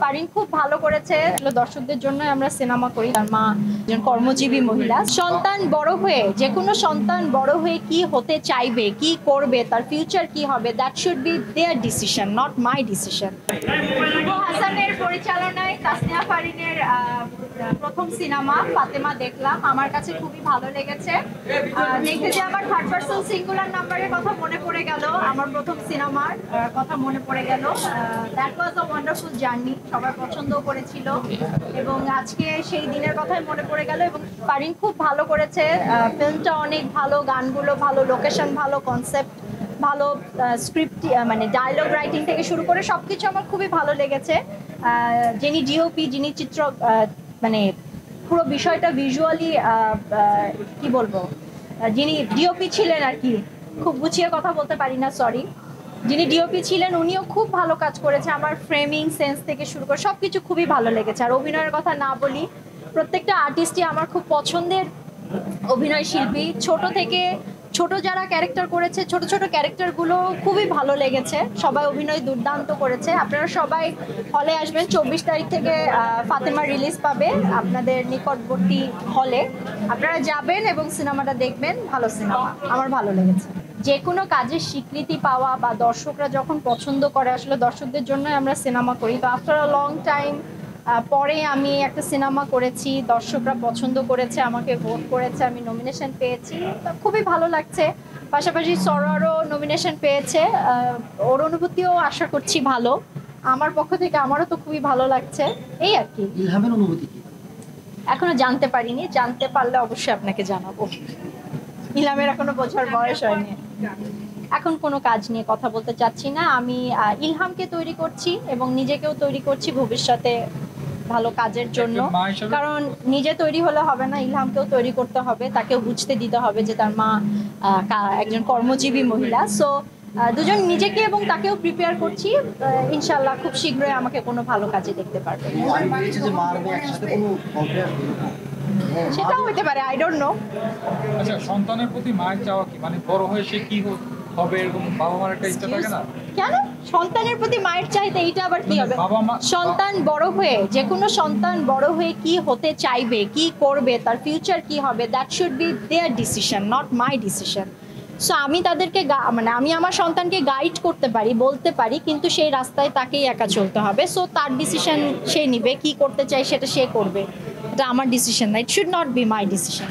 ফারিন খুব ভালো করেছে। দর্শকদের জন্য আমরা সিনেমা করি। তার মা একজন কর্মজীবী মহিলা। সন্তান বড় হয়ে, যে কোনো সন্তান বড় হয়ে কি হতে চাইবে, কি করবে, তার ফিউচার কি হবে, that should be there decision, not my decision. হাসানের পরিচালনায় তাসনিয়া ফারিনের প্রথম সিনেমা ফাতেমা দেখলাম, আমার কাছে খুবই ভালো লেগেছে। দেখতে যে আমার থার্ড পারসন সিঙ্গুলার নাম্বারের কথা মনে পড়ে গেল, আমার প্রথম সিনেমার কথা মনে পড়ে গেল। That was a wonderful journey, সবাই পছন্দও করেছিল এবং আজকে সেই দিনের কথাই মনে পড়ে গেল। এবং ফারিন খুব ভালো করেছে, ফিল্মটা অনেক ভালো, গানগুলো ভালো, লোকেশন ভালো, কনসেপ্ট ভালো, স্ক্রিপ্ট মানে ডায়লগ রাইটিং থেকে শুরু করে সবকিছু আমার খুবই ভালো লেগেছে। যিনি ডিওপি, যিনি চিত্র মানে পুরো বিষয়টা ভিজুয়ালি কি বলবো, যিনি ডিওপি ছিলেন আর কি, খুব গুছিয়ে কথা বলতে পারি না, সরি, যিনি ডিওপি ছিলেন উনিও খুব ভালো কাজ করেছে। আমার ফ্রেমিং সেন্স থেকে শুরু করে সবকিছু খুবই ভালো লেগেছে। আর অভিনয়ের কথা না বলি, প্রত্যেকটা আর্টিস্টই আমার খুব পছন্দের অভিনয় শিল্পী। ছোট যারা ক্যারেক্টার করেছে, ছোট ছোট ক্যারেক্টারগুলো খুবই ভালো লেগেছে। সবাই অভিনয় দুর্দান্ত করেছে। আপনারা সবাই হলে আসবেন, 24 তারিখ থেকে ফাতেমা রিলিজ পাবে আপনাদের নিকটবর্তী হলে। আপনারা যাবেন এবং সিনেমাটা দেখবেন, ভালো সিনেমা, আমার ভালো লেগেছে। যে কোনো কাজের স্বীকৃতি পাওয়া বা দর্শকরা যখন পছন্দ করে, আসলে দর্শকদের জন্যই আমরা সিনেমা করি। তো আফটার আ লং টাইম পরে আমি একটা সিনেমা করেছি, দর্শকরা পছন্দ করেছে, আমাকে ভোট করেছে, আমি নমিনেশন পেয়েছি, খুবই ভালো লাগছে। পাশাপাশি সরোয়ারও নমিনেশন পেয়েছে, ওর অনুভূতিও আশা করছি ভালো। আমার পক্ষ থেকে আমারও তো খুবই ভালো লাগছে, এই আর কি। ইলহামের অনুভূতি কি? এখনো জানতে পারিনি, জানতে পারলে অবশ্যই আপনাকে জানাবো। ইলহামের এখনো বোঝার বয়স হয়নি। এখন কোনো কাজ নিয়ে কথা বলতে চাচ্ছি না। আমি ইলহামকে তৈরি করছি এবং নিজেকেও তৈরি করছি ভবিষ্যতে ভালো কাজের জন্য। কারণ নিজে তৈরি হলে হবে না, ইলহামকেও তৈরি করতে হবে, তাকেও বুঝতে দিতে হবে যে তার মা একজন কর্মজীবী মহিলা। সো দুজন নিজেকে এবং তাকেও প্রিপেয়ার করছি। ইনশাল্লাহ খুব শীঘ্রই আমাকে কোনো ভালো কাজে দেখতে পারবে। সেটাও হতে পারে, আই ডোন্ট নো। আচ্ছা, সন্তানের প্রতি মায়ের চাওয়া কি, মানে বড় হয়ে সে কি হবে, এরকম বাবা মার একটা ইচ্ছা থাকে না? কেন সন্তানের প্রতি মায়ের চাইতে এইটা আবার কি হবে? সন্তান বড় হয়ে, যে কোনো সন্তান বড় হয়ে কি হতে চাইবে, কি করবে, তার ফিউচার কি হবে, that should be there decision, not my decision. So আমি তাদেরকে মানে আমি আমার সন্তানকে গাইড করতে পারি, বলতে পারি, কিন্তু সেই রাস্তায় তাকেই একা চলতে হবে। সো তার ডিসিশন সে নিবে, কি করতে চাই সেটা সে করবে, এটা আমার ডিসিশন না, it should not be my decision.